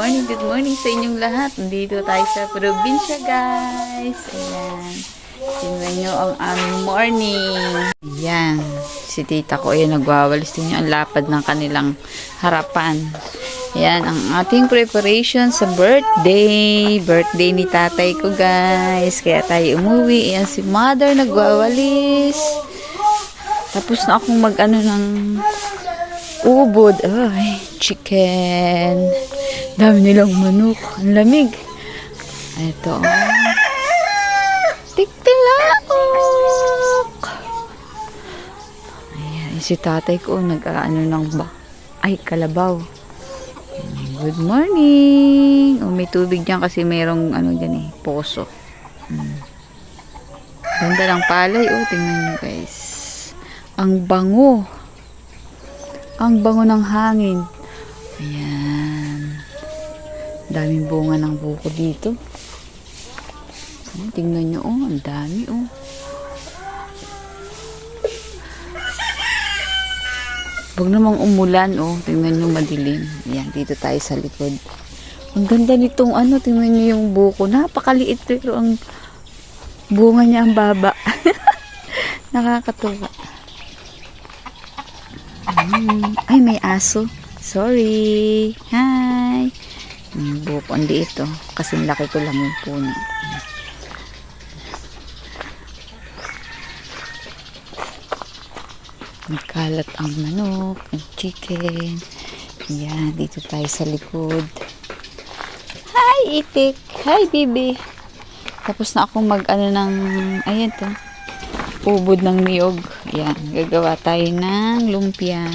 good morning sa inyong lahat. Nandito tayo sa probinsya, guys. Ayan. Tingnan nyo ang aming morning. Ayan. Si tita ko, ayan, nagwawalis. Tingnan nyo ang lapad ng kanilang harapan. Ayan, ang ating preparation sa birthday. Birthday ni tatay ko, guys. Kaya tayo umuwi. Ayan, si mother nagwawalis. Tapos na akong mag-ano ng ubod. Ay, chicken. Dami nilang manok. Ang lamig. Ito. Tiktilaok. Ayan, si tatay ko nag-ano ng kalabaw. Good morning. May tubig dyan kasi mayroong dyan poso. Ganda ng palay. Tingnan nyo, guys. Ang bango. Ang bango ng hangin. Ayan. Daming bunga ng buko dito. Tingnan nyo, ang dami, Huwag namang umulan, Tingnan nyo, madilim. Ayan, dito tayo sa likod. Ang ganda nitong tingnan nyo yung buko. Napakaliit, pero ang bunga niya ang baba. Nakakatuwa. Ay, may aso. Sorry. Hi. Buko, hindi ito. Kasi laki ko lang yung puno. Nagkalat ang manok, ang chicken. Yan, dito tayo sa likod. Hi, itik. Hi, baby. Tapos na akong ayan to. Ubod ng niyog. Yan, gagawa tayo ng lumpia.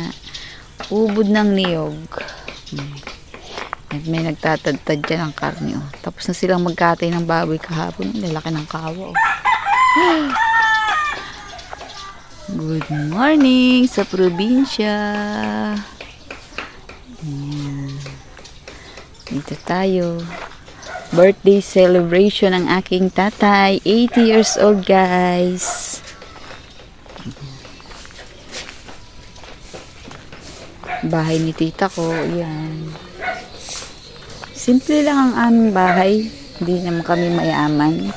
Ubod ng niyog. At may nagtatadtad dyan ng karne. Tapos na silang magkatay ng baboy kahapon. Lalaki ng kawa. Good morning sa probinsya. Yan. Dito tayo. Birthday celebration ng aking tatay. 80 years old, guys. Bahay ni tita ko. Yan. Simple lang ang aming bahay. Hindi naman kami mayaman.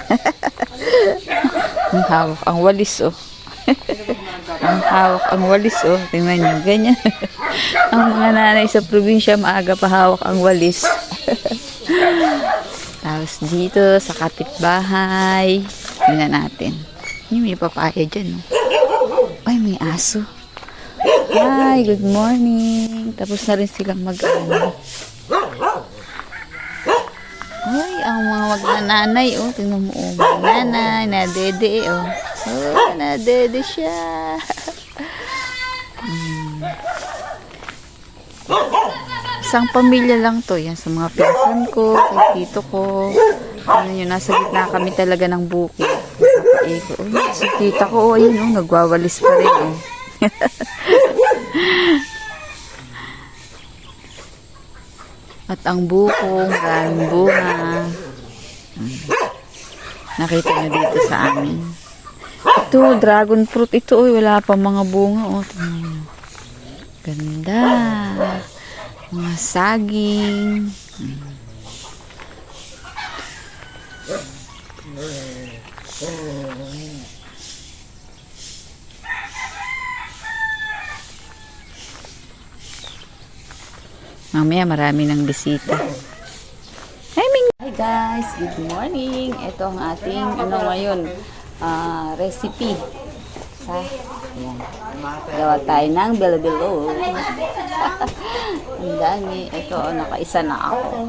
Ang hawak ang walis, Ang hawak ang walis, Tingnan nyo, ganyan. Ang mga nanay sa probinsya, maaga pa hawak ang walis. Tapos dito, sa kapitbahay. Tingnan natin. May papaya dyan, Ay, may aso. Hi, good morning. Tapos na rin silang Ay, ang mga magnanay, tingnan mo, nanay, nadede, nadede siya. Isang pamilya lang to, yan, sa mga pinsan ko, kay tito ko. Nasa gitna kami talaga ng bukid. Si tita ko, ayun, nagwawalis pa rin, At ang buko, maraming bunga. Nakita nyo dito sa amin. Ito, dragon fruit. Ito, wala pa mga bunga. Ganda. Mga saging. Mamaya marami ng bisita. Hi guys, good morning. Ito ang ating ngayon, recipe. Ayan. Gawa tayo ng bilo-bilo. Ang dami. Ito, nakaisa na ako.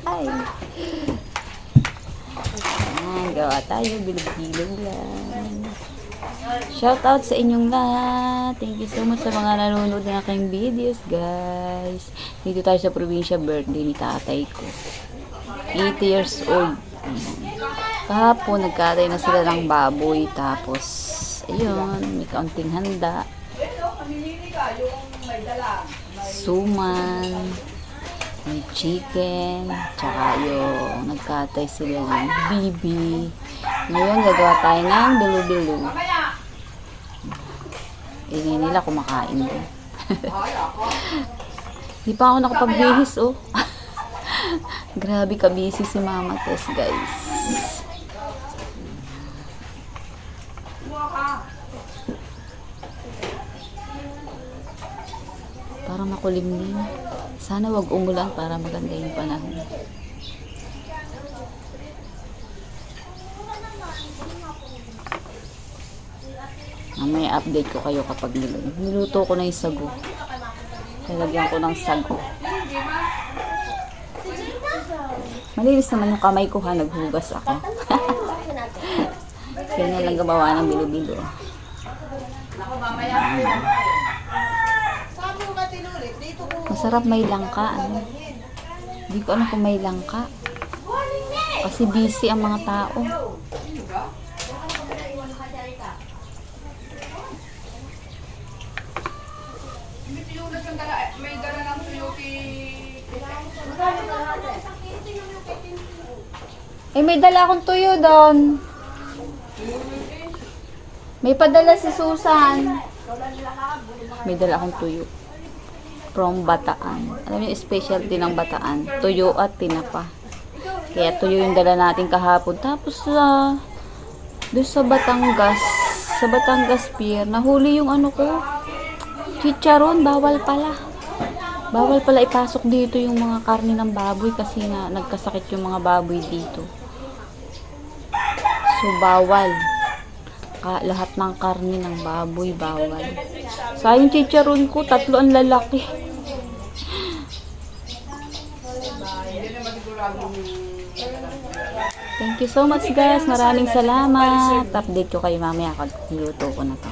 Ay. Ayan, gawa tayo, bilo-bilo lang. Shout out sa inyong lahat. Thank you so much sa mga nanonood ng aking videos, guys. Dito tayo sa probinsya, birthday ni tatay ko. 80 years old. Kahapon, nagkatay na sila ng baboy. Tapos, ayun, may kaunting handa. Suman, may chicken, tsaka yung nagkatay sila ng bibi. Ngayon, gagawa tayo ng bilo-bilo. Ngayon nila kumakain din. Di pa ako nakapagbihis, Grabe ka busy si Mama Tess, guys. Para makulimlim. Sana wag umulan para maganda yung panahon. May update ko kayo kapag niluto ko na yung sago. Lalagyan ko ng sago. Malinis naman yung kamay ko ha, naghugas ako. Kaya lang gabawa ng bilo-bilo. Masarap may langka. Ano? Hindi ko alam kung may langka. Kasi busy ang mga tao. May dala ng tuyo May dala akong tuyo doon. May padala si Susan. May dala akong tuyo. From Bataan. Alam niyo, specialty ng Bataan. Tuyo at tinapa. Kaya tuyo yung dala natin kahapon. Tapos doon sa Batangas Pier, nahuli yung ano ko. Chicharon, bawal pala. Bawal pala ipasok dito yung mga karne ng baboy kasi nagkasakit yung mga baboy dito. So, bawal. Lahat ng karne ng baboy, bawal. Sayang chicharon ko, 3 ang lalaki. Thank you so much guys. Maraming salamat. Update ko kayo mamaya kapag niluto ko na to.